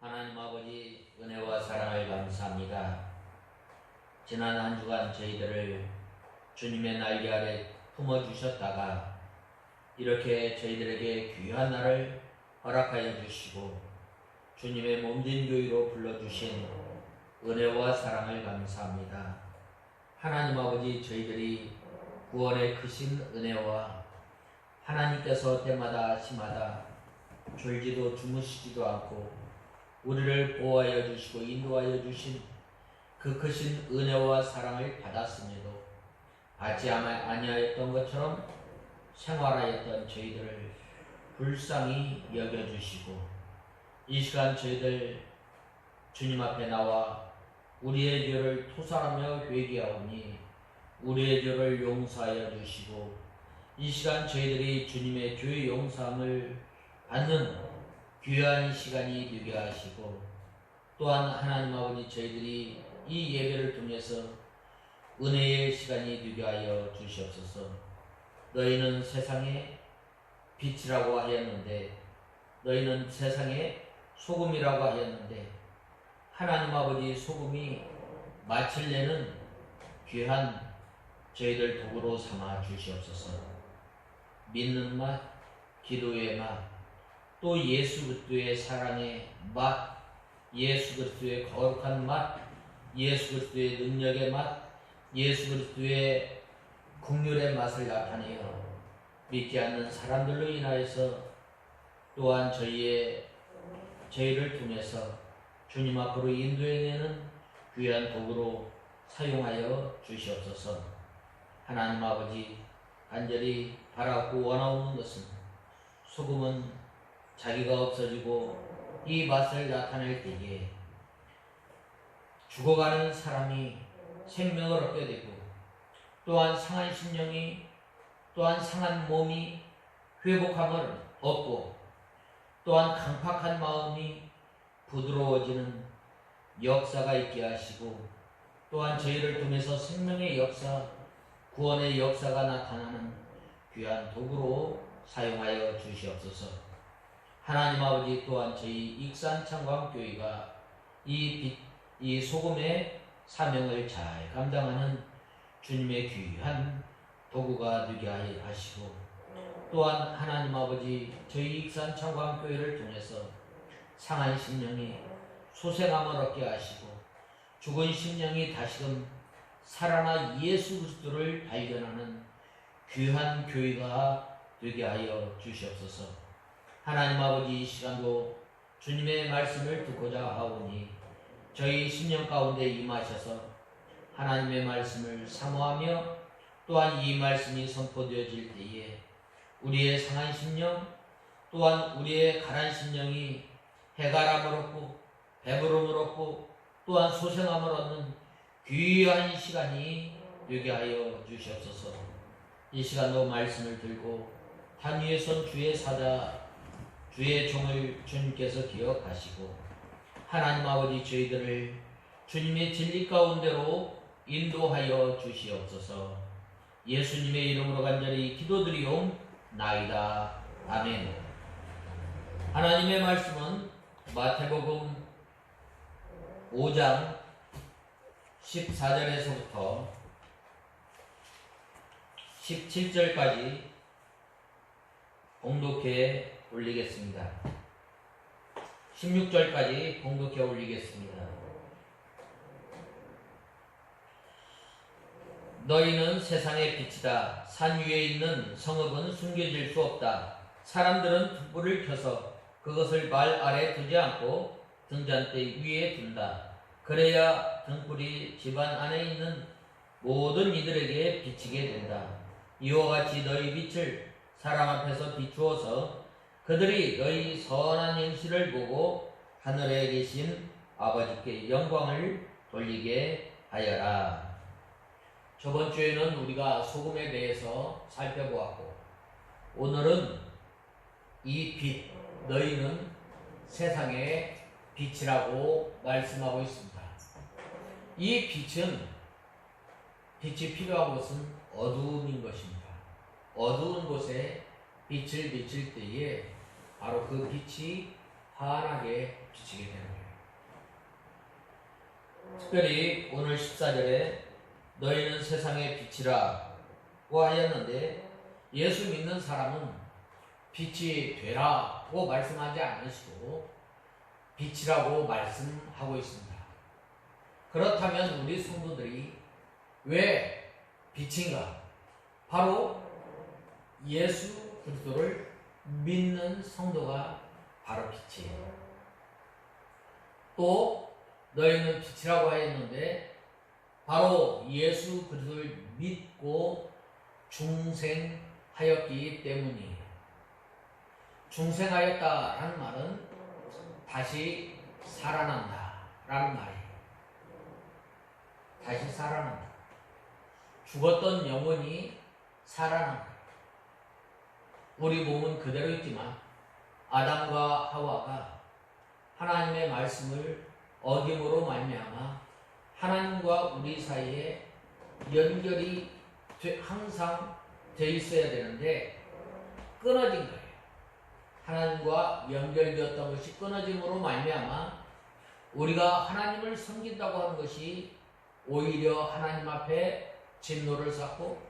하나님 아버지 은혜와 사랑을 감사합니다. 지난 한 주간 저희들을 주님의 날개 아래 품어주셨다가 이렇게 저희들에게 귀한 날을 허락하여 주시고 주님의 몸된 교회로 불러주신 은혜와 사랑을 감사합니다. 하나님 아버지, 저희들이 구원의 크신 은혜와 하나님께서 때마다 시마다 졸지도 주무시지도 않고 우리를 보호하여 주시고 인도하여 주신 그 크신 은혜와 사랑을 받았음에도 받지 아니하였던 것처럼 생활하였던 저희들을 불쌍히 여겨주시고 이 시간 저희들 주님 앞에 나와 우리의 죄를 토설하며 회개하오니 우리의 죄를 용서하여 주시고 이 시간 저희들이 주님의 죄의 용서함을 받는 귀한 시간이 되게 하시고 또한 하나님 아버지, 저희들이 이 예배를 통해서 은혜의 시간이 되게 하여 주시옵소서. 너희는 세상의 빛이라고 하였는데, 너희는 세상의 소금이라고 하였는데, 하나님 아버지, 소금이 마칠래는 귀한 저희들 도구로 삼아 주시옵소서. 믿는 맛, 기도의 맛, 또 예수 그리스도의 사랑의 맛, 예수 그리스도의 거룩한 맛, 예수 그리스도의 능력의 맛, 예수 그리스도의 긍휼의 맛을 나타내어 믿지 않는 사람들로 인하여서 또한 저희를 통해서 주님 앞으로 인도해내는 귀한 도구로 사용하여 주시옵소서. 하나님 아버지, 간절히 바라고 원하오는 것은 소금은 자기가 없어지고 이 맛을 나타낼 때에 죽어가는 사람이 생명을 얻게 되고 또한 상한 심령이 또한 상한 몸이 회복함을 얻고 또한 강팍한 마음이 부드러워지는 역사가 있게 하시고 또한 저희를 통해서 생명의 역사, 구원의 역사가 나타나는 귀한 도구로 사용하여 주시옵소서. 하나님 아버지, 또한 저희 익산창광교회가 이 소금의 사명을 잘 감당하는 주님의 귀한 도구가 되게 하시고 또한 하나님 아버지, 저희 익산창광교회를 통해서 상한 심령이 소생함을 얻게 하시고 죽은 심령이 다시금 살아나 예수 그리스도를 발견하는 귀한 교회가 되게 하여 주시옵소서. 하나님 아버지, 이 시간도 주님의 말씀을 듣고자 하오니 저희 심령 가운데 임하셔서 하나님의 말씀을 사모하며 또한 이 말씀이 선포되어질 때에 우리의 상한 심령 또한 우리의 가난 심령이 해가람을 얻고 배부름을 얻고 또한 소생함을 얻는 귀한 시간이 되게 하여 주시옵소서. 이 시간도 말씀을 들고 단 위에 선 주의 사자 주의 종을 주님께서 기억하시고 하나님 아버지, 저희들을 주님의 진리 가운데로 인도하여 주시옵소서. 예수님의 이름으로 간절히 기도드리옵나이다. 아멘. 하나님의 말씀은 마태복음 5장 14절에서부터 17절까지 봉독해 올리겠습니다. 16절까지 봉독해 올리겠습니다. 너희는 세상의 빛이다. 산 위에 있는 성읍은 숨겨질 수 없다. 사람들은 등불을 켜서 그것을 말 아래 두지 않고 등잔대 위에 둔다. 그래야 등불이 집안 안에 있는 모든 이들에게 비치게 된다. 이와 같이 너희 빛을 사람 앞에서 비추어서 그들이 너희 선한 행실을 보고 하늘에 계신 아버지께 영광을 돌리게 하여라. 저번 주에는 우리가 소금에 대해서 살펴보았고 오늘은 이 빛, 너희는 세상의 빛이라고 말씀하고 있습니다. 이 빛이 필요한 것은 어두움인 것입니다. 어두운 곳에 빛을 비칠 때에 바로 그 빛이 환하게 비치게 되는 거예요. 특별히 오늘 14절에 너희는 세상의 빛이라고 하였는데 예수 믿는 사람은 빛이 되라고 말씀하지 않으시고 빛이라고 말씀하고 있습니다. 그렇다면 우리 성도들이 왜 빛인가? 바로 예수 그리스도를 믿는 성도가 바로 빛이에요. 또 너희는 빛이라고 하였는데 바로 예수 그리스도를 믿고 중생하였기 때문이에요. 중생하였다라는 말은 다시 살아난다라는 말이에요. 다시 살아난다. 죽었던 영혼이 살아난다. 우리 몸은 그대로 있지만 아담과 하와가 하나님의 말씀을 어김으로 말미암아 하나님과 우리 사이에 연결이 항상 돼 있어야 되는데 끊어진 거예요. 하나님과 연결되었던 것이 끊어짐으로 말미암아 우리가 하나님을 섬긴다고 하는 것이 오히려 하나님 앞에 진노를 쌓고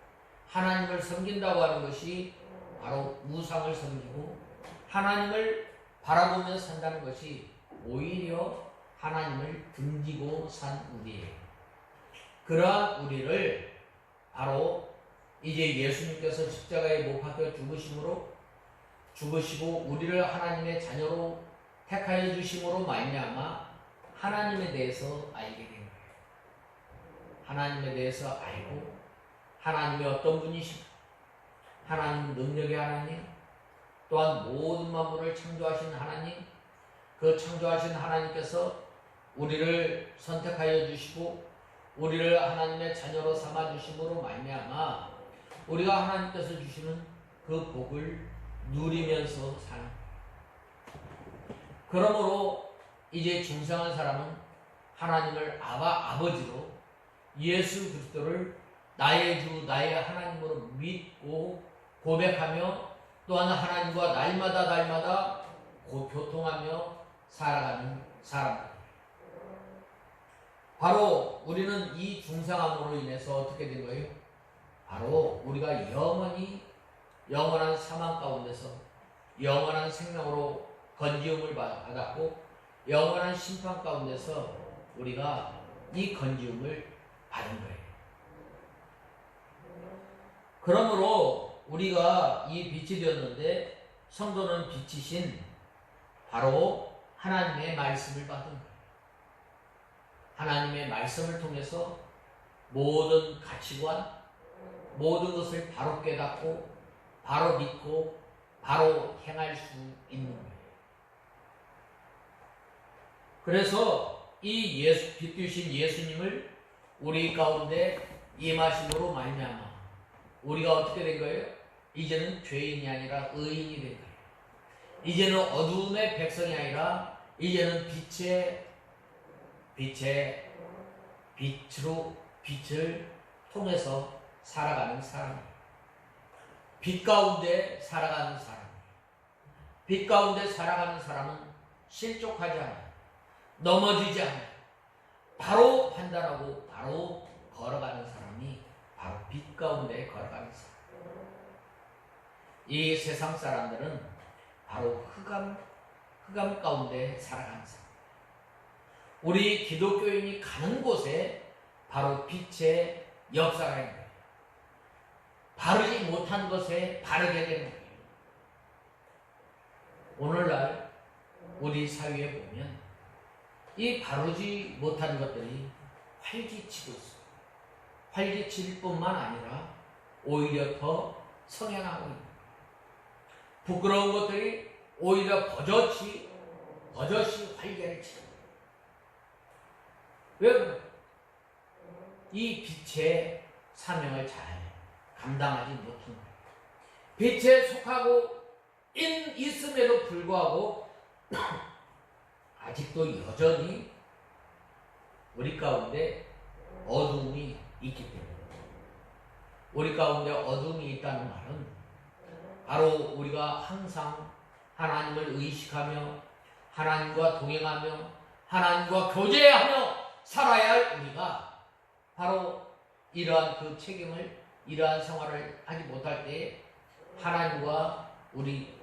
하나님을 섬긴다고 하는 것이 바로 우상을 섬기고 하나님을 바라보며 산다는 것이 오히려 하나님을 등지고 산 우리예요. 그러한 우리를 바로 이제 예수님께서 십자가에 못 박혀 죽으시고 우리를 하나님의 자녀로 택하여 주심으로 말미암아 하나님에 대해서 알게 된 거예요. 하나님에 대해서 알고 하나님이 어떤 분이신가, 하나님 능력의 하나님, 또한 모든 만물을 창조하신 하나님, 그 창조하신 하나님께서 우리를 선택하여 주시고 우리를 하나님의 자녀로 삼아 주심으로 말미암아 우리가 하나님께서 주시는 그 복을 누리면서 사는 거예요. 그러므로 이제 중생한 사람은 하나님을 아버지로 예수 그리스도를 나의 주 나의 하나님으로 믿고 고백하며 또한 하나님과 날마다 교통하며 살아가는 사람들. 바로 우리는 이 중생함으로 인해서 어떻게 된 거예요? 바로 우리가 영원한 사망 가운데서 영원한 생명으로 건지움을 받았고 영원한 심판 가운데서 우리가 이 건지움을 받은 거예요. 그러므로 우리가 이 빛이 되었는데 성도는 빛이신 바로 하나님의 말씀을 받은 거예요. 하나님의 말씀을 통해서 모든 가치관, 모든 것을 바로 깨닫고 바로 믿고 바로 행할 수 있는 거예요. 그래서 이 빛 되신 예수님을 우리 가운데 임하심으로 말미암아 우리가 어떻게 된 거예요? 이제는 죄인이 아니라 의인이 된 거예요. 이제는 어두움의 백성이 아니라 이제는 빛을 통해서 살아가는 사람이에요. 빛 가운데 살아가는 사람. 빛 가운데 살아가는 사람은 실족하지 않아요. 넘어지지 않아요. 바로 판단하고 바로 걸어가는 사람이 바로 빛 가운데 걸어가는 사람. 이 세상 사람들은 바로 흑암 가운데 살아가는 사람. 우리 기독교인이 가는 곳에 바로 빛의 역사가 있는 거예요. 바르지 못한 것에 바르게 되는 거예요. 오늘날 우리 사회에 보면 이 바르지 못한 것들이 활기치고 있어요. 활기칠 뿐만 아니라 오히려 더 성행하고 있는 거예요. 부끄러운 것들이 오히려 버젓이 활개를 치는 거예요. 왜 그래요? 이 빛의 사명을 잘 감당하지 못한 거예요. 빛에 속하고 있음에도 불구하고 아직도 여전히 우리 가운데 어두움이 있기 때문에 우리 가운데 어두움이 있다는 말은 바로 우리가 항상 하나님을 의식하며 하나님과 동행하며 하나님과 교제하며 살아야 할 우리가 바로 이러한 그 책임을, 이러한 생활을 하지 못할 때에 하나님과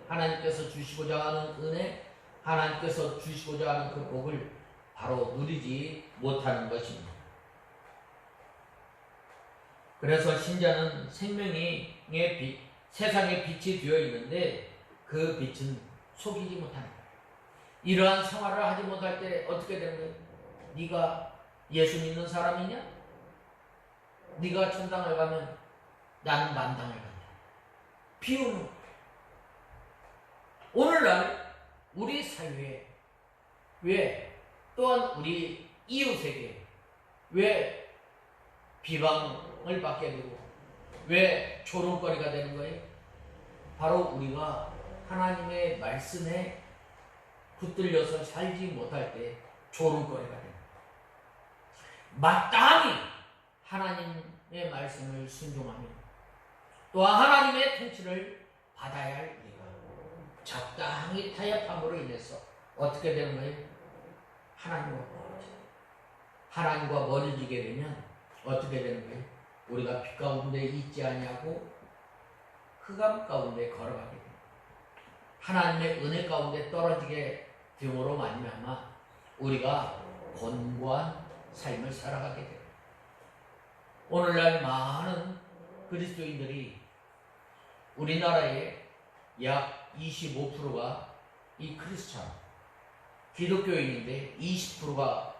하나님께서 주시고자 하는 은혜, 하나님께서 주시고자 하는 그 복을 바로 누리지 못하는 것입니다. 그래서 신자는 생명의 빛, 세상의 빛이 되어 있는데 그 빛은 속이지 못하는 거예요. 이러한 생활을 하지 못할 때 어떻게 되는 거예요? 네가 예수 믿는 사람이냐? 네가 천당을 가면 나는 만당을 간다. 비우는 거예요. 오늘날 우리 사회에 왜 또한 우리 이웃에게 왜 비방을 받게 되고 왜 조롱거리가 되는 거예요? 바로 우리가 하나님의 말씀에 붙들려서 살지 못할 때 조롱거리가 됩니다. 마땅히 하나님의 말씀을 순종하며 또한 하나님의 통치를 받아야 할 우리가 적당히 타협함으로 인해서 어떻게 되는 거예요? 하나님과 멀어지게 되면 어떻게 되는 거예요? 우리가 빛 가운데 있지 아니하고 흑암 가운데 걸어가게 됩니다. 하나님의 은혜 가운데 떨어지게 됨으로 말미암아 우리가 곤고한 삶을 살아가게 됩니다. 오늘날 많은 그리스도인들이 우리나라의 약 25%가 이 크리스찬 기독교인인데 20%에서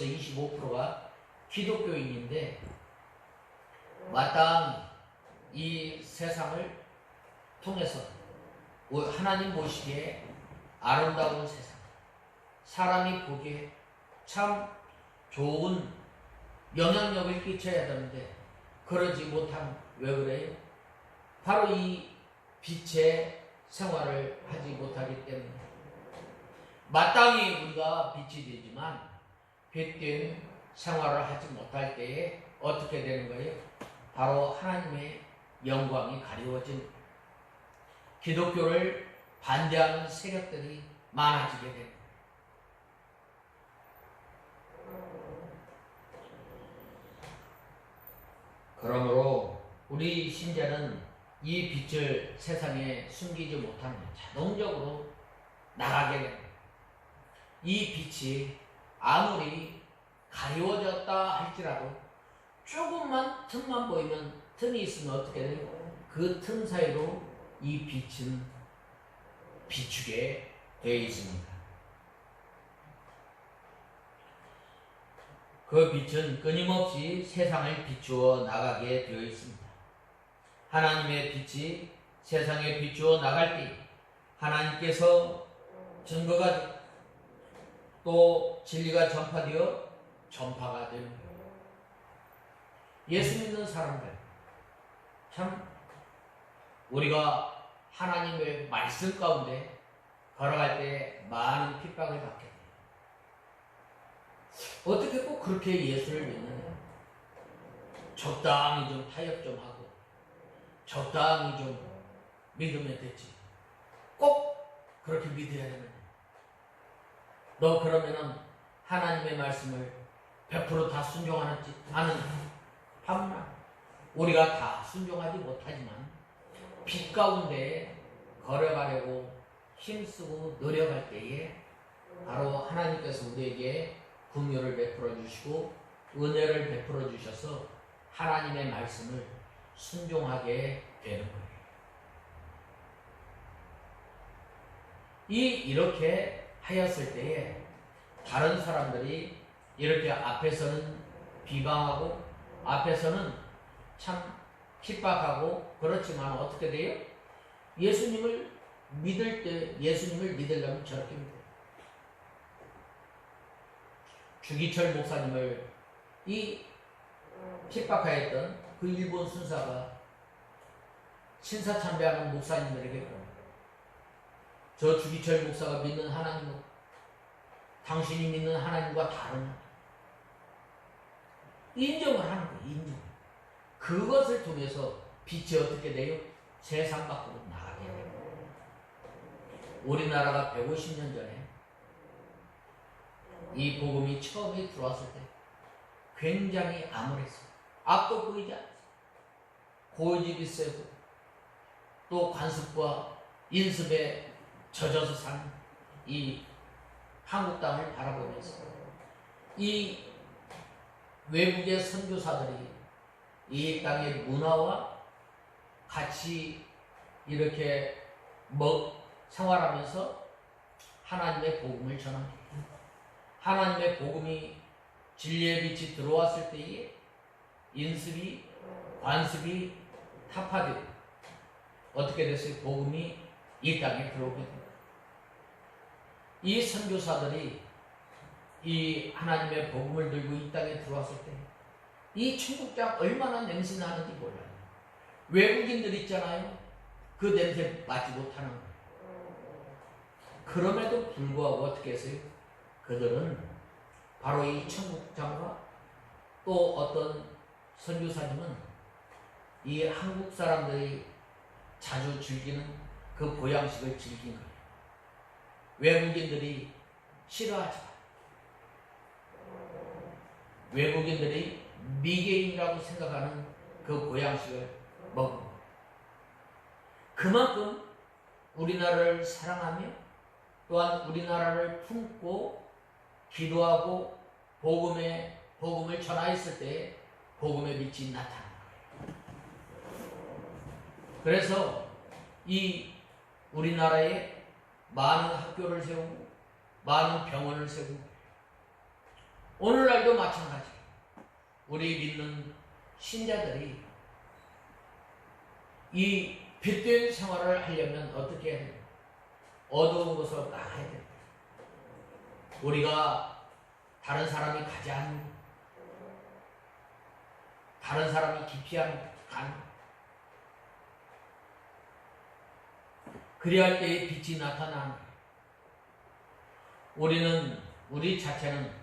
25%가 기독교인인데 마땅히 이 세상을 통해서 하나님 보시기에 아름다운 세상, 사람이 보기에 참 좋은 영향력을 끼쳐야 되는데 그러지 못한, 왜 그래요? 바로 이 빛의 생활을 하지 못하기 때문에 마땅히 우리가 빛이 되지만 빛된 생활을 하지 못할 때에 어떻게 되는 거예요? 바로 하나님의 영광이 가리워진 기독교를 반대하는 세력들이 많아지게 됩니다. 그러므로 우리 신자는 이 빛을 세상에 숨기지 못하면 자동적으로 나가게 됩니다. 이 빛이 아무리 가리워졌다 할지라도 조금만 틈만 보이면, 틈이 있으면 어떻게 돼요? 그 틈 사이로 이 빛은 비추게 되어 있습니다. 그 빛은 끊임없이 세상을 비추어 나가게 되어 있습니다. 하나님의 빛이 세상에 비추어 나갈 때 하나님께서 증거가 되고 또 진리가 전파가 되는 거예요. 예수 믿는 사람들, 참 우리가 하나님의 말씀 가운데 걸어갈 때 많은 핍박을 받게 돼요. 어떻게 꼭 그렇게 예수를 믿느냐? 적당히 좀 타협 좀 하고 적당히 좀 믿으면 됐지. 꼭 그렇게 믿어야 되느냐? 너 그러면은 하나님의 말씀을 100% 다 순종하는지 아느냐? 반만 우리가 다 순종하지 못하지만 빛 가운데 걸어가려고 힘쓰고 노력할 때에 바로 하나님께서 우리에게 긍휼을 베풀어 주시고 은혜를 베풀어 주셔서 하나님의 말씀을 순종하게 되는 거예요. 이렇게 하였을 때에 다른 사람들이 이렇게 앞에서는 비방하고 앞에서는 참 핍박하고 그렇지만 어떻게 돼요? 예수님을 믿으려면 저렇게 믿어요. 주기철 목사님을 이 핍박하였던 그 일본 순사가 신사참배하는 목사님들에게 저 주기철 목사가 믿는 하나님은 당신이 믿는 하나님과 다르냐? 인정을 하는 거예요. 인정. 그것을 통해서 빛이 어떻게 돼요? 세상 밖으로 나가게 돼요. 우리나라가 150년 전에 이 복음이 처음에 들어왔을 때 굉장히 암울했어요. 앞도 보이지 않았어요. 고집이 세고 또 관습과 인습에 젖어서 산 이 한국 땅을 바라보면서 이 외국의 선교사들이 이 땅의 문화와 같이 이렇게 생활하면서 하나님의 복음을 전합니다. 하나님의 복음이 진리의 빛이 들어왔을 때에 인습이 관습이 타파되고 어떻게 됐어요? 복음이 이 땅에 들어오게 됩니다. 이 선교사들이 이 하나님의 복음을 들고 이 땅에 들어왔을 때 이 천국장 얼마나 냄새 나는지 몰라요. 외국인들 있잖아요. 그 냄새 맡지 못하는 거예요. 그럼에도 불구하고 어떻게 했어요? 그들은 바로 이 천국장과 또 어떤 선교사님은 이 한국 사람들이 자주 즐기는 그 보양식을 즐긴 거예요. 외국인들이 싫어하지 마. 외국인들이 미개인이라고 생각하는 그 보양식을 먹은 거예요. 그만큼 우리나라를 사랑하며 또한 우리나라를 품고 기도하고 복음을 전하였을 때 복음의 빛이 나타납니다. 그래서 이 우리나라에 많은 학교를 세우고 많은 병원을 세우고 오늘날도 마찬가지예요. 우리 믿는 신자들이 이 빛된 생활을 하려면 어떻게 해야 돼요? 어두운 곳으로 나가야 돼요. 우리가 다른 사람이 가지 않는 다른 사람이 기피하는 간 그리할 때에 빛이 나타나는 우리 자체는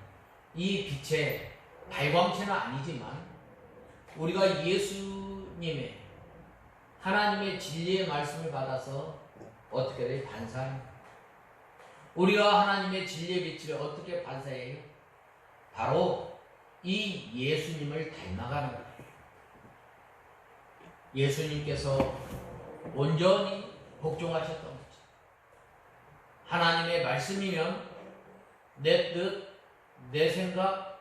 이 빛의 발광체는 아니지만 우리가 예수님의 하나님의 진리의 말씀을 받아서 어떻게 돼요? 반사합니다. 우리가 하나님의 진리의 빛을 어떻게 반사해요? 바로 이 예수님을 닮아가는 거예요. 예수님께서 온전히 복종하셨던 거죠. 하나님의 말씀이면 내 뜻, 내 생각,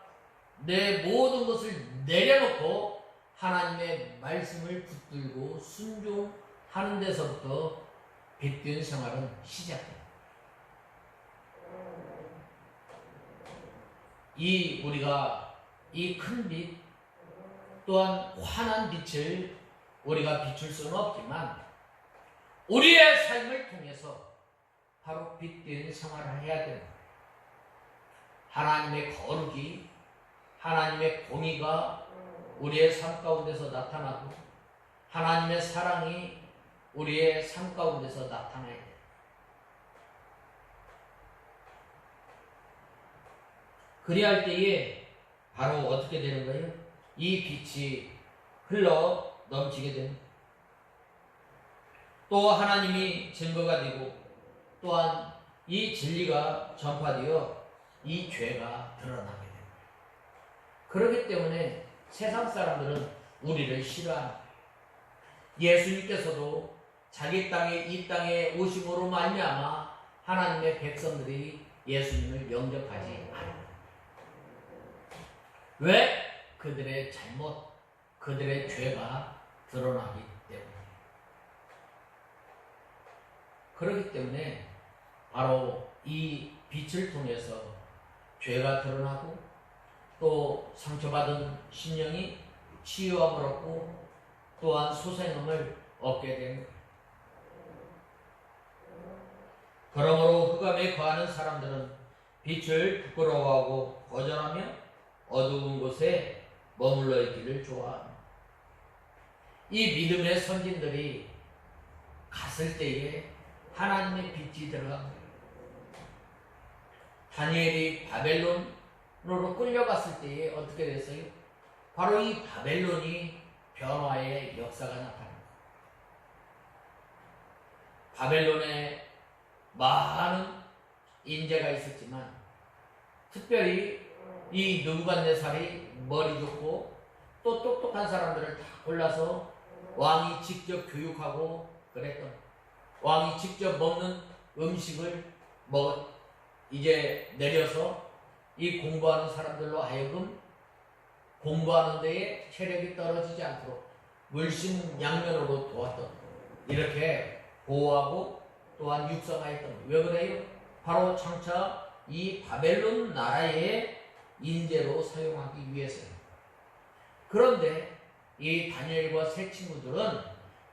내 모든 것을 내려놓고 하나님의 말씀을 붙들고 순종하는 데서부터 빛된 생활은 시작됩니다. 우리가 이 큰 빛 또한 환한 빛을 우리가 비출 수는 없지만 우리의 삶을 통해서 바로 빛된 생활을 해야 됩니다. 하나님의 거룩이 하나님의 공의가 우리의 삶 가운데서 나타나고 하나님의 사랑이 우리의 삶 가운데서 나타나야 돼요. 그리할 때에 바로 어떻게 되는 거예요? 이 빛이 흘러 넘치게 됩니다. 또 하나님이 증거가 되고 또한 이 진리가 전파되어 이 죄가 드러나게 됩니다. 그렇기 때문에 세상 사람들은 우리를 싫어하는 거예요. 예수님께서도 자기 이 땅에 오심으로 말미암아 하나님의 백성들이 예수님을 영접하지 않아요. 왜? 그들의 잘못, 그들의 죄가 드러나기 때문에. 그렇기 때문에 바로 이 빛을 통해서 죄가 드러나고 또 상처받은 심령이 치유함을 얻고 또한 소생함을 얻게 되는 거예요. 그러므로 흑암에 거하는 사람들은 빛을 부끄러워하고 거절하며 어두운 곳에 머물러 있기를 좋아합니다. 이 믿음의 선진들이 갔을 때에 하나님의 빛이 들어갑니다. 다니엘이 바벨론으로 끌려갔을 때에 어떻게 됐어요? 바로 이 바벨론이 변화의 역사가 나타납니다. 바벨론에 많은 인재가 있었지만 특별히 이 느부갓네살이 머리 좋고 또 똑똑한 사람들을 다 골라서 왕이 직접 교육하고 그랬던, 왕이 직접 먹는 음식을 이제 내려서 이 공부하는 사람들로 하여금 공부하는 데에 체력이 떨어지지 않도록 물심양면으로 도왔던, 이렇게 보호하고 또한 육성하였던. 왜 그래요? 바로 장차 이 바벨론 나라의 인재로 사용하기 위해서요. 그런데 이 다니엘과 세 친구들은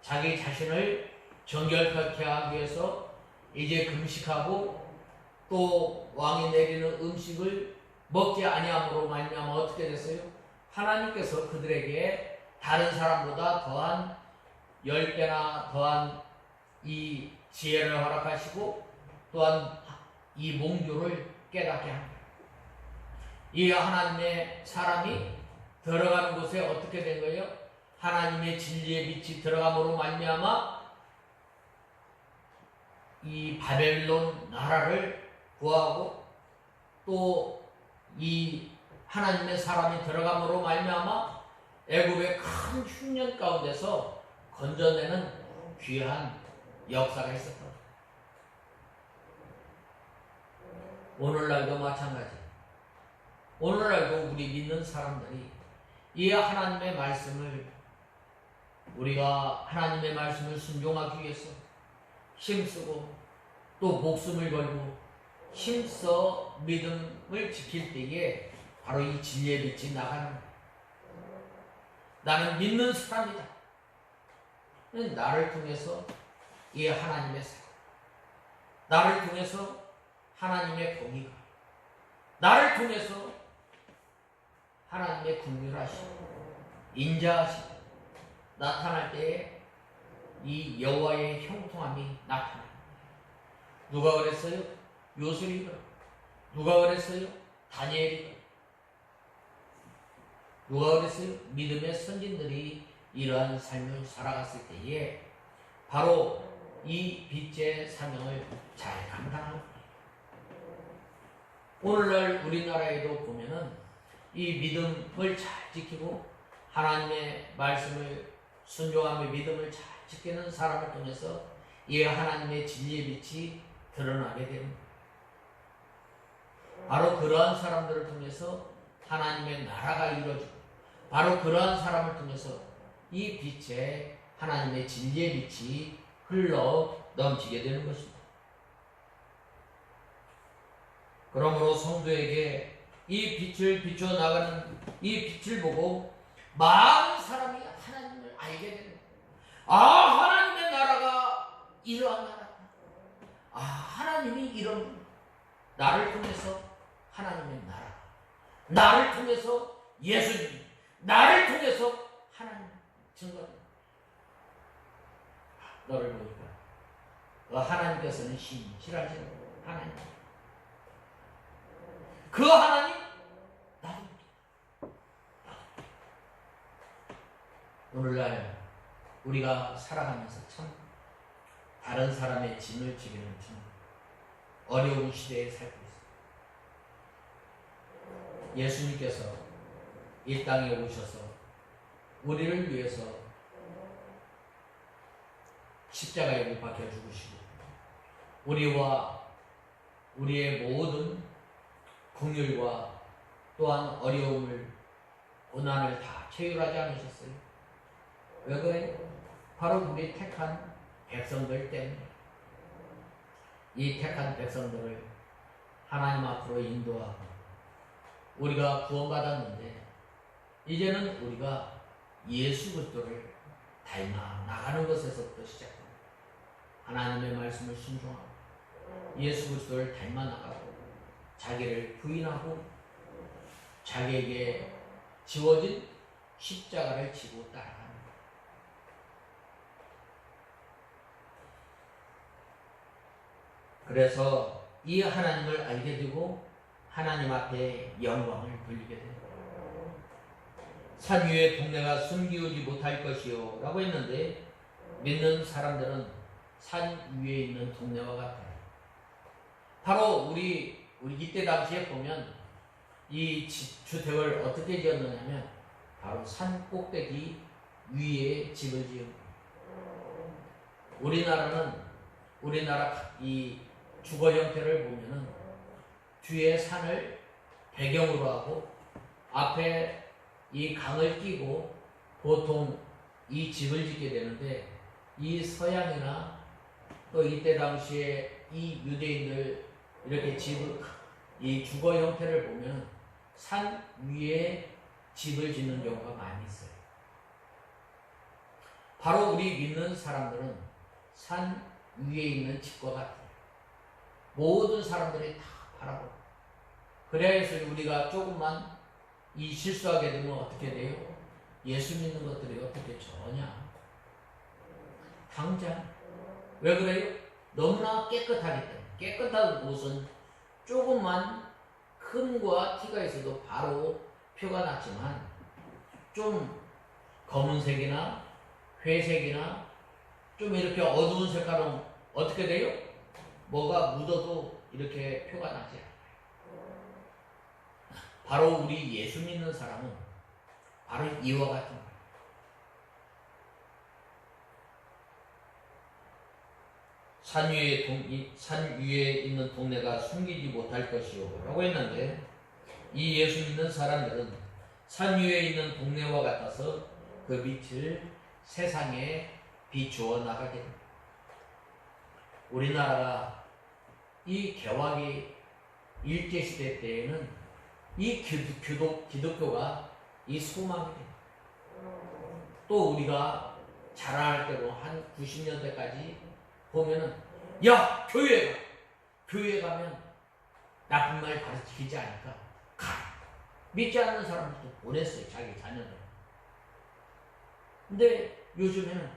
자기 자신을 정결케 하기 위해서 이제 금식하고 또 왕이 내리는 음식을 먹지 아니함으로 말미암아 어떻게 됐어요? 하나님께서 그들에게 다른 사람보다 더한 10배나 더한 이 지혜를 허락하시고 또한 이 몽주를 깨닫게 합니다. 이 하나님의 사람이 들어가는 곳에 어떻게 된 거예요? 하나님의 진리의 빛이 들어감으로 말미암아 이 바벨론 나라를 구하고 또 이 하나님의 사람이 들어감으로 말미암아 애굽의 큰 흉년 가운데서 건져내는 귀한 역사가 있었다. 오늘날도 마찬가지. 오늘날도 우리 믿는 사람들이 이 하나님의 말씀을, 우리가 하나님의 말씀을 순종하기 위해서 힘쓰고 또 목숨을 걸고 힘써 믿음을 지킬 때에 바로 이 진리의 빛이 나가는 거예요. 나는 믿는 사람이다. 나를 통해서 이 하나님의 사랑, 나를 통해서 하나님의 공의가, 나를 통해서 하나님의 긍휼하심, 인자하심 나타날 때에 이 여호와의 형통함이 나타나요. 누가 그랬어요? 요셉이 그랬어요. 누가 그랬어요? 다니엘이 그랬어요. 누가 그랬어요? 믿음의 선진들이 이러한 삶을 살아갔을 때에 바로 이 빛의 사명을 잘 감당하는 거예요. 오늘날 우리나라에도 보면은 이 믿음을 잘 지키고 하나님의 말씀을 순종하며 믿음을 잘 지키는 사람을 통해서 이 하나님의 진리의 빛이 드러나게 됩니다. 바로 그러한 사람들을 통해서 하나님의 나라가 이루어지고 바로 그러한 사람을 통해서 이 빛에 하나님의 진리의 빛이 흘러 넘치게 되는 것입니다. 그러므로 성도에게 이 빛을 비춰나가는 이 빛을 보고 많은 사람이 하나님을 알게 됩니다. 아, 하나님의 나라가 이러한 나라다. 아, 하나님이 이런 나를 통해서 하나님의 나라, 나를 통해서 예수님, 나를 통해서 하나님 증거합니다. 너를 보니까 하나님께서는 신실하신 하나님, 그 하나님 나도 오늘날 우리가 살아가면서 참 다른 사람의 짐을 지기는 참 어려운 시대에 살고 있습니다. 예수님께서 이 땅에 오셔서 우리를 위해서 십자가에 못 박혀 죽으시고 우리와 우리의 모든 긍휼과 또한 어려움을 고난을 다 체휼하지 않으셨어요. 왜 그래요? 바로 우리 택한 백성들 때문에. 이 택한 백성들을 하나님 앞으로 인도하고 우리가 구원받았는데 이제는 우리가 예수 그리스도를 닮아 나가는 것에서부터 시작합니다. 하나님의 말씀을 순종하고 예수 그리스도를 닮아 나가고 자기를 부인하고 자기에게 지워진 십자가를 지고 따라갑니다. 그래서 이 하나님을 알게 되고 하나님 앞에 영광을 돌리게 됩니다. 산 위의 동네가 숨기우지 못할 것이요 라고 했는데 믿는 사람들은 산 위에 있는 동네와 같아요. 바로 우리 이때 당시에 보면 이 주택을 어떻게 지었느냐면 바로 산 꼭대기 위에 집을 지은 거예요. 우리나라 이 주거 형태를 보면은 뒤에 산을 배경으로 하고 앞에 이 강을 끼고 보통 이 집을 짓게 되는데, 이 서양이나 또 이때 당시에 이 유대인들 이렇게 이 주거 형태를 보면 산 위에 집을 짓는 경우가 많이 있어요. 바로 우리 믿는 사람들은 산 위에 있는 집과 같아요. 모든 사람들이 다 바라보고. 그래야 해서 우리가 조금만 이 실수하게 되면 어떻게 돼요? 예수 믿는 것들이 어떻게 전혀 당장. 왜 그래요? 너무나 깨끗하기 때문에. 깨끗한 옷은 조금만 흠과 티가 있어도 바로 표가 났지만, 좀 검은색이나 회색이나 좀 이렇게 어두운 색깔은 어떻게 돼요? 뭐가 묻어도 이렇게 표가 나지 않아요. 바로 우리 예수 믿는 사람은 바로 이와 같은 거예요. 산 위에 있는 동네가 숨기지 못할 것이요 라고 했는데, 이 예수 믿는 사람들은 산 위에 있는 동네와 같아서 그 빛을 세상에 비추어 나가게 됩니다. 우리나라가 이 개화기 일제시대 때에는 이 기독교가 이 소망이 됩니다. 또 우리가 자라날 때로 한 90년대까지 보면은, 야, 교회 가면 나쁜 말 가르치지 않을까? 가. 믿지 않는 사람들도 보냈어요, 자기 자녀들. 근데 요즘에는,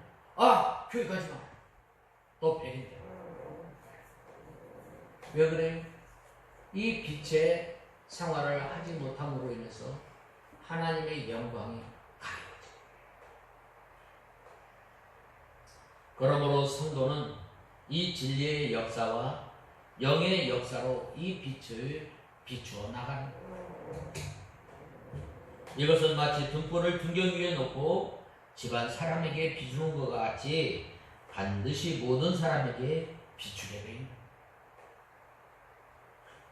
교회 가지 마. 너 배린다. 왜 그래요? 이 빛의 생활을 하지 못함으로 인해서 하나님의 영광이 가려져. 그러므로 성도는 이 진리의 역사와 영의 역사로 이 빛을 비추어 나가는 거예요. 이것은 마치 등불을 등경 위에 놓고 집안 사람에게 비추는 것 같이 반드시 모든 사람에게 비추게 됩니다.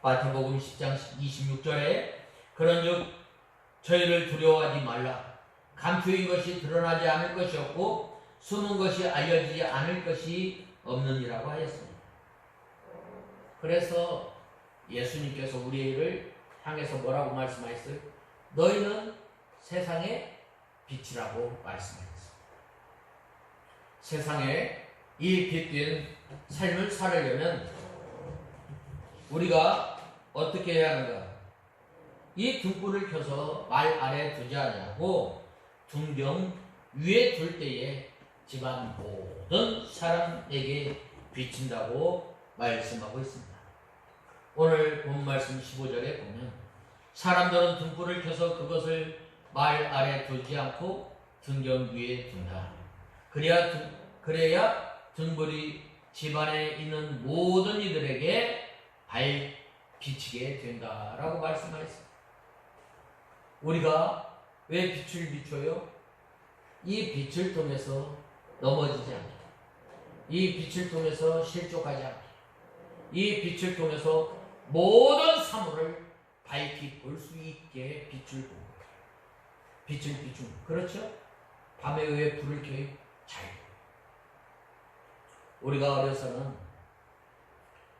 마태복음 10장 26절에 그런즉 저희를 두려워하지 말라. 감추인 것이 드러나지 않을 것이 없고 숨은 것이 알려지지 않을 것이 없느니라고 하였습니다. 그래서 예수님께서 우리를 향해서 뭐라고 말씀하셨어요? 너희는 세상의 빛이라고 말씀하셨습니다. 세상에 이 빛된 삶을 살으려면 우리가 어떻게 해야 하는가? 이 등불을 켜서 말 아래 두지 아니하고 등경 위에 둘 때에 집안 모든 사람에게 비친다고 말씀하고 있습니다. 오늘 본 말씀 15절에 보면 사람들은 등불을 켜서 그것을 말 아래 두지 않고 등경 위에 둔다. 그래야 등불이 집안에 있는 모든 이들에게 비치게 된다라고 말씀하셨습니다. 우리가 왜 빛을 비춰요? 이 빛을 통해서 넘어지지 않게, 이 빛을 통해서 실족하지 않게, 이 빛을 통해서 모든 사물을 밝히 볼 수 있게 빛을 보고, 빛을 비추는, 그렇죠? 밤에 왜 불을 켜요? 잘. 우리가 어려서는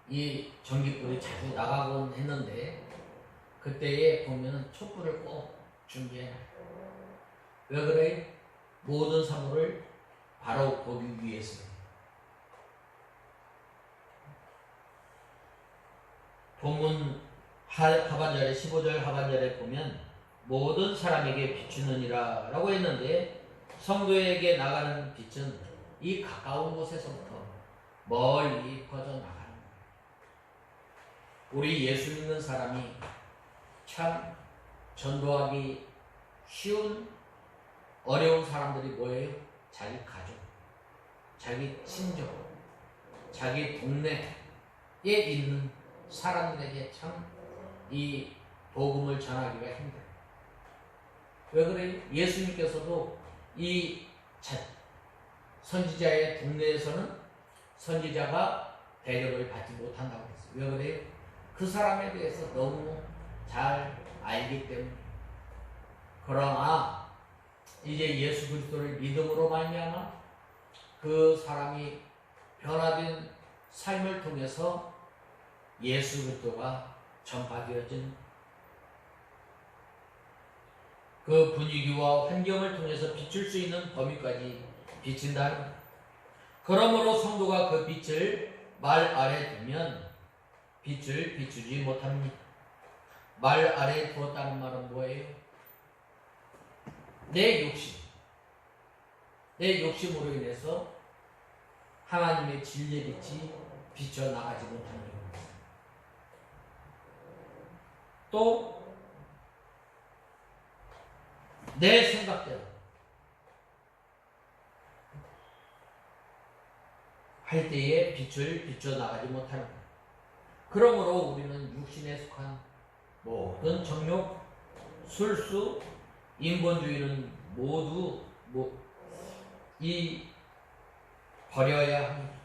이 전기불이 자주 나가곤 했는데, 그때에 보면 촛불을 꼭 준비해놔요. 왜 그래요? 모든 사물을 바로 보기 위해서. 본문 하반절에 15절 하반절에 보면 모든 사람에게 비추느니라 라고 했는데, 성도에게 나가는 빛은 이 가까운 곳에서부터 멀리 퍼져나가는 거예요. 우리 예수 믿는 사람이 참 전도하기 쉬운 어려운 사람들이 뭐예요? 자기 가족, 자기 친족, 자기 동네에 있는 사람들에게 참 이 복음을 전하기가 힘들어요. 왜 그래요? 예수님께서도 이 선지자의 동네에서는 선지자가 대접을 받지 못한다고 했어요. 왜 그래요? 그 사람에 대해서 너무 잘 알기 때문에. 그러나 이제 예수 그리스도를 믿음으로 말미암아 그 사람이 변화된 삶을 통해서 예수 그리스도가 전파되어진 그 분위기와 환경을 통해서 비출 수 있는 범위까지 비친다는 것. 그러므로 성도가 그 빛을 말 아래 두면 빛을 비추지 못합니다. 말 아래 두었다는 말은 뭐예요? 내 욕심으로 인해서 하나님의 진리의 빛이 비쳐나가지 못하는 겁니다. 또 내 생각대로 할 때에 빛을 비춰나가지 못하는 것. 그러므로 우리는 육신에 속한 모든 정욕, 술수, 인본주의는 모두 버려야 합니다.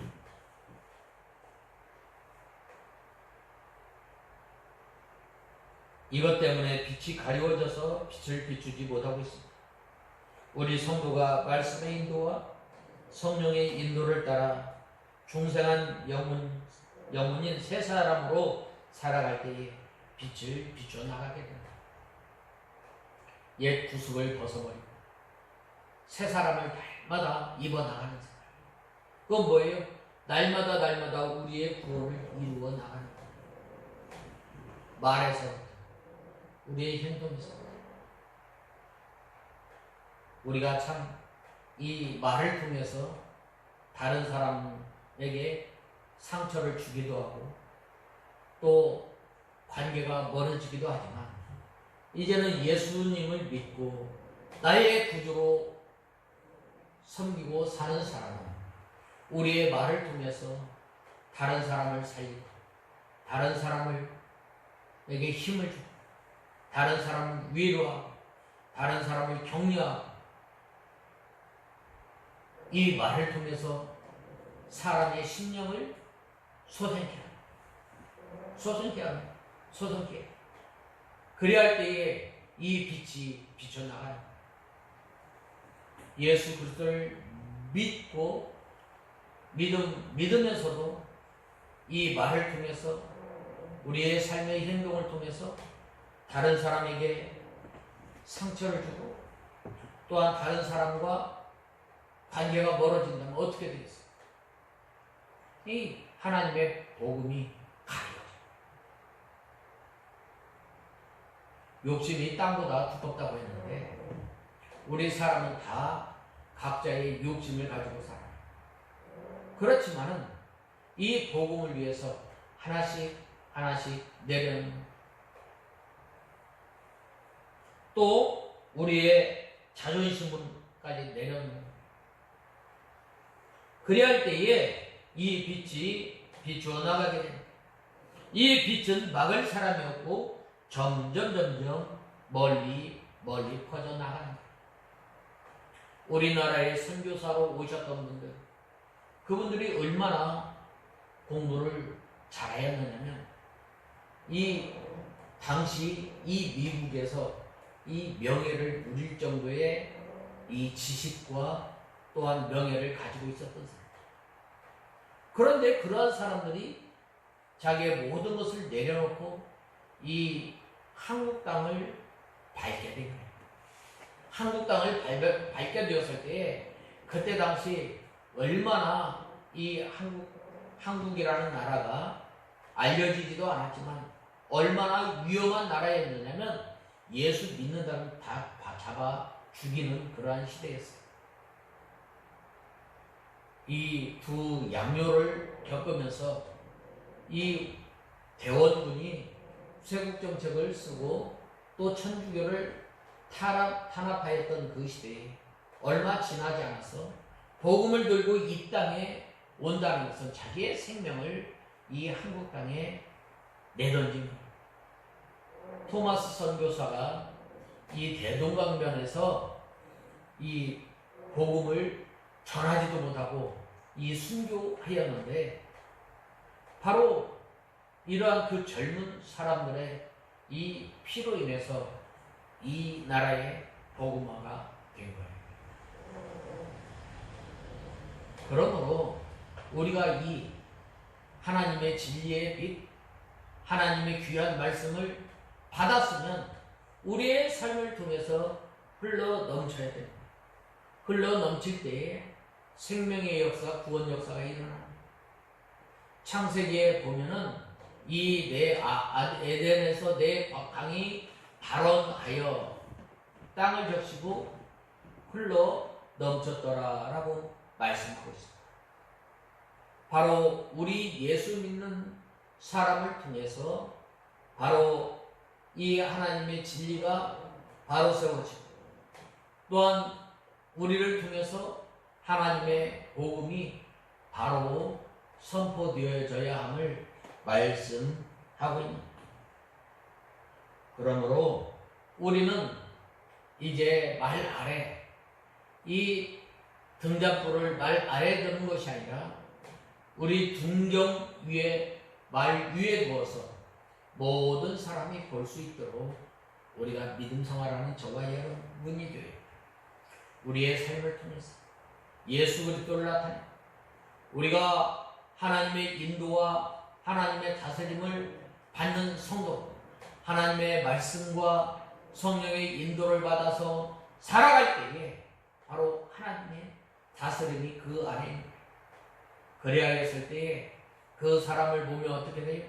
이것 때문에 빛이 가리워져서 빛을 비추지 못하고 있습니다. 우리 성도가 말씀의 인도와 성령의 인도를 따라 중생한 영혼인 새 사람으로 살아갈 때에 빛을 비춰나가게 됩니다. 옛 구습을 벗어버리고 새 사람을 날마다 입어나가는 생활. 그건 뭐예요? 날마다 우리의 구원을 이루어 나가는 거예요. 말에서부터 우리의 행동에서 우리가 참 이 말을 통해서 다른 사람에게 상처를 주기도 하고 또 관계가 멀어지기도 하지만 이제는 예수님을 믿고 나의 구주로 섬기고 사는 사람은 우리의 말을 통해서 다른 사람을 살리고 다른 사람에게 힘을 주고 다른 사람을 위로하고 다른 사람을 격려하고 이 말을 통해서 사람의 심령을 소생케 합니다. 그래야 할 때에 이 빛이 비쳐나가요. 예수 그리스도를 믿고 믿으면서도 이 말을 통해서 우리의 삶의 행동을 통해서 다른 사람에게 상처를 주고 또한 다른 사람과 관계가 멀어진다면 어떻게 되겠어요? 이 하나님의 복음이 가려져요. 욕심이 땅보다 두껍다고 했는데 우리 사람은 다 각자의 욕심을 가지고 살아요. 그렇지만은 이 복음을 위해서 하나씩 내려놓는 또 우리의 자존심까지 내려놓는 그래야 할 때에 이 빛이 비추어 나가게 됩니다. 이 빛은 막을 사람이 없고 점점 멀리 퍼져나가는 거예요. 우리나라에 선교사로 오셨던 분들 그분들이 얼마나 공부를 잘하였느냐면 이 당시 이 미국에서 이 명예를 누릴 정도의 이 지식과 또한 명예를 가지고 있었던 사람. 그런데 그러한 사람들이 자기의 모든 것을 내려놓고 이 한국 땅을 밟게 된 거예요. 한국 땅을 밟게 되었을 때 그때 당시 얼마나 이 한국이라는 나라가 알려지지도 않았지만 얼마나 위험한 나라였느냐면 예수 믿는다면 다 잡아 죽이는 그러한 시대였어요. 이 두 양요를 겪으면서 이 대원군이 쇄국 정책을 쓰고 또 천주교를 탄압하였던 그 시대에 얼마 지나지 않아서 복음을 들고 이 땅에 온다는 것은 자기의 생명을 이 한국 땅에 내던진 거예요. 토마스 선교사가 이 대동강변에서 이 복음을 전하지도 못하고 이 순교하였는데, 바로 이러한 그 젊은 사람들의 이 피로 인해서 이 나라의 복음화가 된 거예요. 그러므로 우리가 이 하나님의 진리의 빛, 하나님의 귀한 말씀을 받았으면 우리의 삶을 통해서 흘러 넘쳐야 됩니다. 흘러 넘칠 때에 생명의 역사, 구원 역사가 일어납니다. 창세기에 보면은 이 내 에덴에서 내 강이 발원하여 땅을 적시고 흘러 넘쳤더라라고 말씀하고 있습니다. 바로 우리 예수 믿는 사람을 통해서 바로 이 하나님의 진리가 바로 세워지고, 또한 우리를 통해서 하나님의 복음이 바로 선포되어져야 함을 말씀하고 있는. 그러므로 우리는 이제 말 아래, 이 등잔불을 말 아래 두는 것이 아니라 우리 등경 위에, 말 위에 두어서 모든 사람이 볼 수 있도록 우리가 믿음 생활하는 저와 여러분이 되어요. 우리의 삶을 통해서 예수 그리스도를 나타내 우리가 하나님의 인도와 하나님의 다스림을 받는 성도, 하나님의 말씀과 성령의 인도를 받아서 살아갈 때에 바로 하나님의 다스림이 그 안에 있는 거예요. 그래야했을 때에 그 사람을 보면 어떻게 돼요?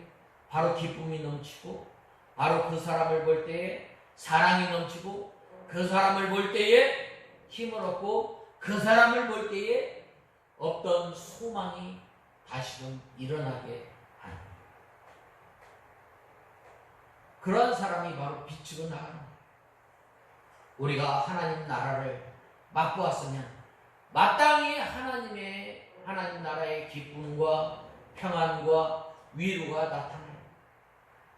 바로 기쁨이 넘치고, 바로 그 사람을 볼 때에 사랑이 넘치고, 그 사람을 볼 때에 힘을 얻고, 그 사람을 볼 때에 없던 소망이 다시금 일어나게 하는, 그런 사람이 바로 빛으로 나가는 거예요. 우리가 하나님 나라를 맛보았으면 마땅히 하나님 나라의 기쁨과 평안과 위로가 나타나요.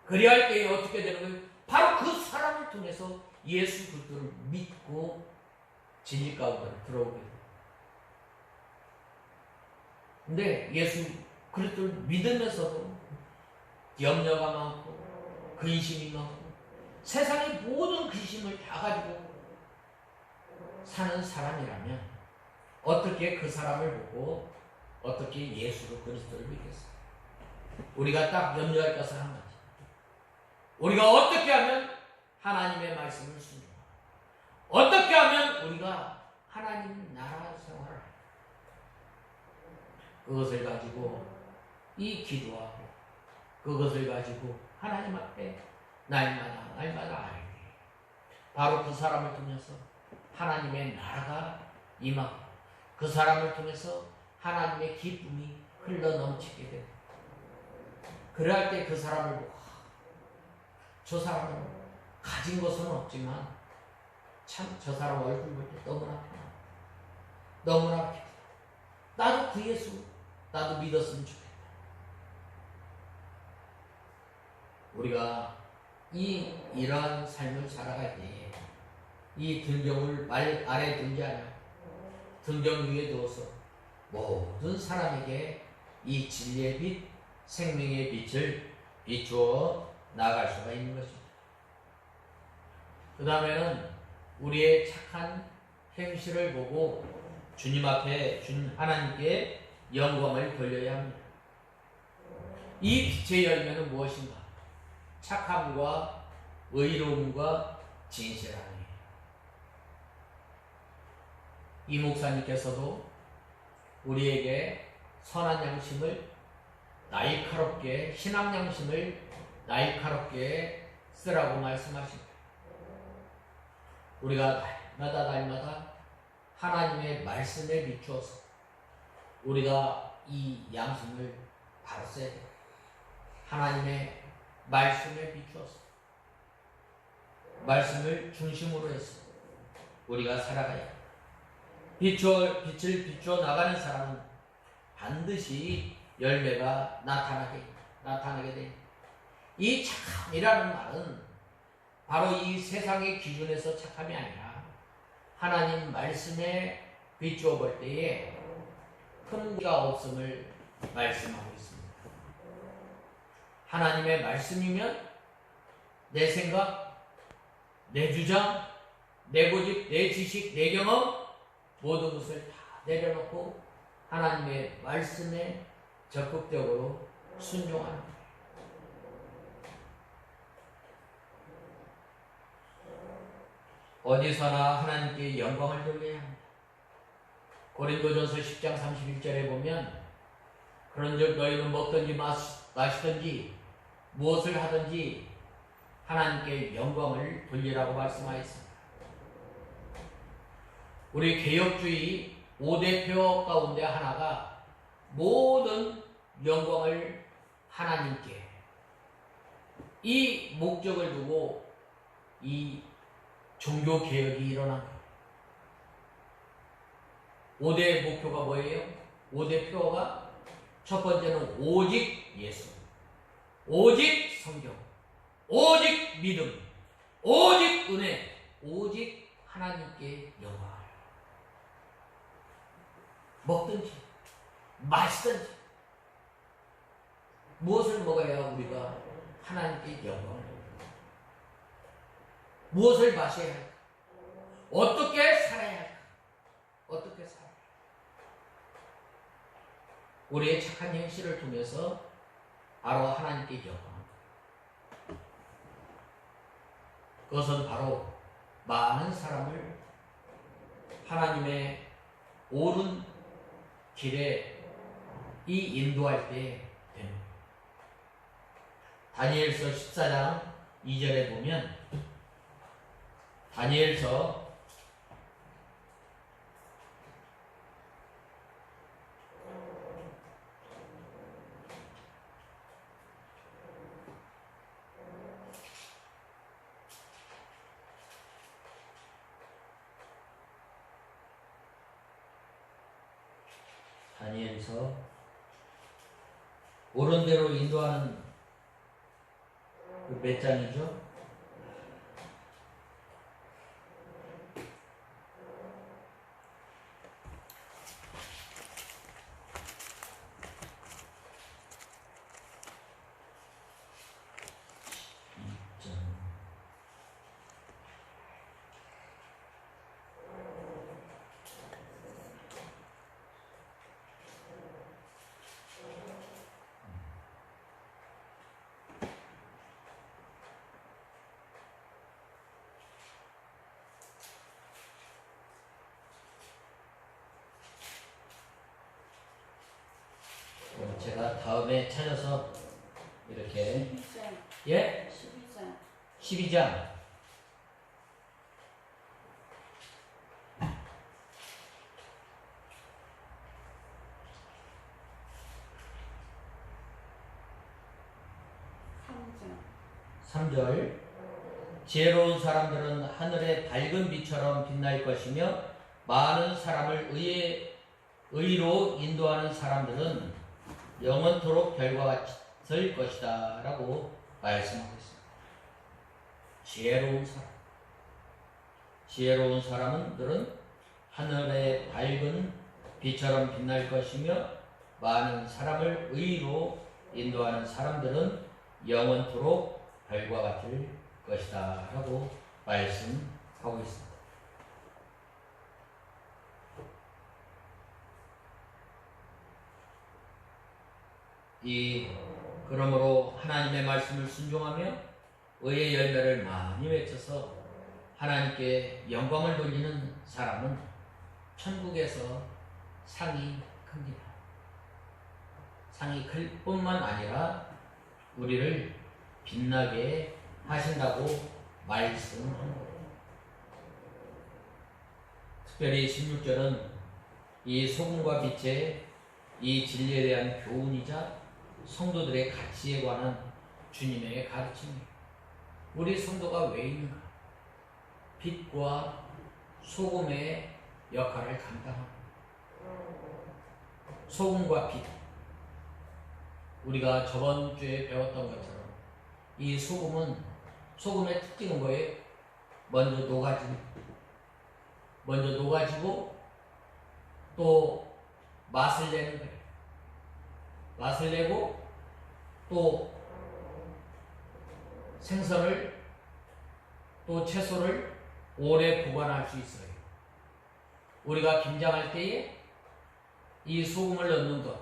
그리할 때에 어떻게 되는 거예요? 바로 그 사람을 통해서 예수 그리스도를 믿고 진리 가운데 들어오게 돼요. 근데 예수 그리스도를 믿으면서도 염려가 많고 근심이 많고 세상의 모든 근심을 다 가지고 사는 사람이라면 어떻게 그 사람을 보고 어떻게 예수 그리스도를 믿겠어요? 우리가 딱 염려할 것은 한 가지. 우리가 어떻게 하면 하나님의 말씀을 순종하고, 어떻게 하면 우리가 하나님 나라 생활을 할까? 그것을 가지고 이 기도하고, 그것을 가지고 하나님 앞에 날마다 알게, 바로 그 사람을 통해서 하나님의 나라가 임하고, 그 사람을 통해서 하나님의 기쁨이 흘러 넘치게 됩니다. 그럴 때 그 사람을 보고, 저 사람은 가진 것은 없지만 참 저 사람 얼굴 볼 때 너무나 편하다, 너무나 기쁘다, 나도 그 예수 나도 믿었으면 좋겠다. 우리가 이러한 삶을 살아갈 때에 이 등경을 말 아래 두지 않아 등경 위에 두어서 모든 사람에게 이 진리의 빛, 생명의 빛을 비추어 나아갈 수가 있는 것입니다. 그 다음에는 우리의 착한 행실을 보고 주님 앞에 하나님께 영광을 돌려야 합니다. 이 빛의 열매는 무엇인가? 착함과 의로움과 진실함이에요. 이 목사님께서도 우리에게 선한 양심을 날카롭게, 신앙 양심을 날카롭게 쓰라고 말씀하십니다. 우리가 날마다 하나님의 말씀에 비추어서 우리가 이 양심을 바로 써야 돼요. 하나님의 말씀에 비추어서 말씀을 중심으로 해서 우리가 살아가야 합니다. 빛을 비추어 나가는 사람은 반드시 열매가 나타나게 됩니다. 이 착함이라는 말은 바로 이 세상의 기준에서 착함이 아니라 하나님 말씀에 비추어 볼 때에 큰 문제가 없음을 말씀하고 있습니다. 하나님의 말씀이면 내 생각, 내 주장, 내 고집, 내 지식, 내 경험 모든 것을 다 내려놓고 하나님의 말씀에 적극적으로 순종하는 거예요. 어디서나 하나님께 영광을 돌려야 합니다. 고린도전서 10장 31절에 보면 그런즉 너희는 먹든지 마시든지 무엇을 하든지 하나님께 영광을 돌리라고 말씀하였습니다. 우리 개혁주의 5대표 가운데 하나가 모든 영광을 하나님께, 이 목적을 두고 이 종교개혁이 일어난 거예요. 5대 목표가 뭐예요? 5대 표어가 첫 번째는 오직 예수, 오직 성경, 오직 믿음, 오직 은혜, 오직 하나님께 영광. 먹든지 마시든지 무엇을 먹어야 우리가 하나님께 영광을 돌립니까? 무엇을 마셔야 할까? 어떻게 살아야 할까? 어떻게 살아야 할까? 우리의 착한 행실을 통해서 바로 하나님께 영광을 돌립니다. 그것은 바로 많은 사람을 하나님의 옳은 길에 인도할 때 되는 거예요. 다니엘서 14장 2절에 보면 다니엘서 '옳은 대로 인도하는 그 몇 장이죠? 제가 다음에 찾아서 이렇게 12장. 예? 12장. 12장 삼 3절 지혜로운 사람들은 하늘의 밝은 빛처럼 빛날 것이며 많은 사람을 의로 인도하는 사람들은 영원토록 별과 같을 것이다 라고 말씀하고 있습니다. 지혜로운 사람들은 하늘의 밝은 빛처럼 빛날 것이며 많은 사람을 의로 인도하는 사람들은 영원토록 별과 같을 것이다 라고 말씀하고 있습니다. 그러므로 하나님의 말씀을 순종하며 의의 열매를 많이 맺혀서 하나님께 영광을 돌리는 사람은 천국에서 상이 큽니다. 상이 클 뿐만 아니라 우리를 빛나게 하신다고 말씀한 거예요. 특별히 16절은 이 소금과 빛의 이 진리에 대한 교훈이자 성도들의 가치에 관한 주님의 가르침입니다. 우리 성도가 왜 있는가? 빛과 소금의 역할을 감당합니다. 소금과 빛. 우리가 저번 주에 배웠던 것처럼 이 소금은 소금의 특징은 뭐예요? 먼저 녹아지고 또 맛을 내는 거예요. 맛을 내고 또 생선을 또 채소를 오래 보관할 수 있어요. 우리가 김장할 때에 이 소금을 넣는 것,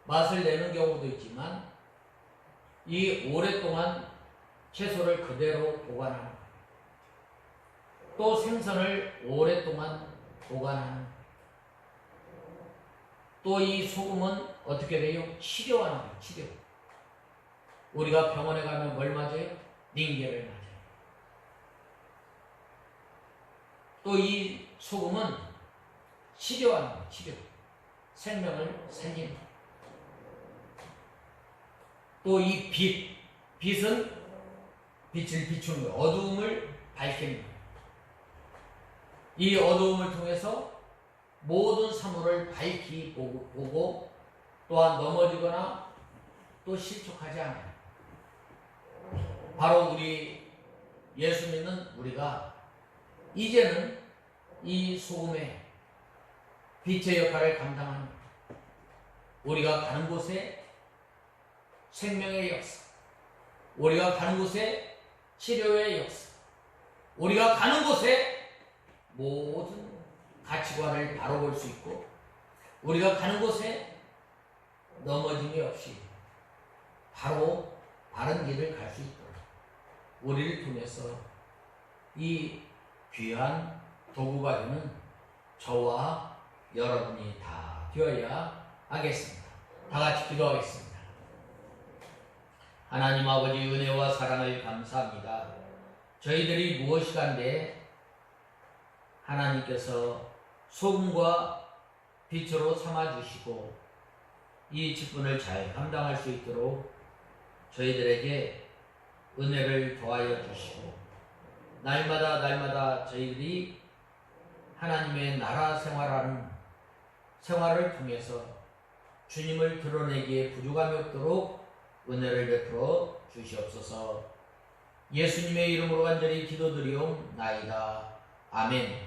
맛을 내는 경우도 있지만 이 오랫동안 채소를 그대로 보관하는 거예요. 또 생선을 오랫동안 보관하는 거예요. 또 이 소금은 어떻게 돼요? 치료하는 거예요. 치료. 우리가 병원에 가면 뭘 맞아요? 링겔을 맞아요. 또 이 소금은 치료하는 거예요. 치료. 생명을 살리는 거예요. 또 이 빛은 빛을 비추는 거예요. 어두움을 밝히는 거예요. 이 어두움을 통해서 모든 사물을 밝히 보고 또한 넘어지거나 또 실족하지 않아요. 바로 우리 예수 믿는 우리가 이제는 이 소금의 빛의 역할을 감당하는 거예요. 우리가 가는 곳에 생명의 역사, 우리가 가는 곳에 치료의 역사, 우리가 가는 곳에 모든 가치관을 바로 볼 수 있고 우리가 가는 곳에 넘어짐이 없이 바로 바른 길을 갈 수 있도록 우리를 통해서 이 귀한 도구가 되는 저와 여러분이 다 되어야 하겠습니다. 다 같이 기도하겠습니다. 하나님 아버지 은혜와 사랑을 감사합니다. 저희들이 무엇이간데 하나님께서 소금과 빛으로 삼아주시고 이 직분을 잘 감당할 수 있도록 저희들에게 은혜를 더하여 주시고 날마다 저희들이 하나님의 나라 생활하는 생활을 통해서 주님을 드러내기에 부족함이 없도록 은혜를 베풀어 주시옵소서. 예수님의 이름으로 간절히 기도드리옵나이다. 아멘.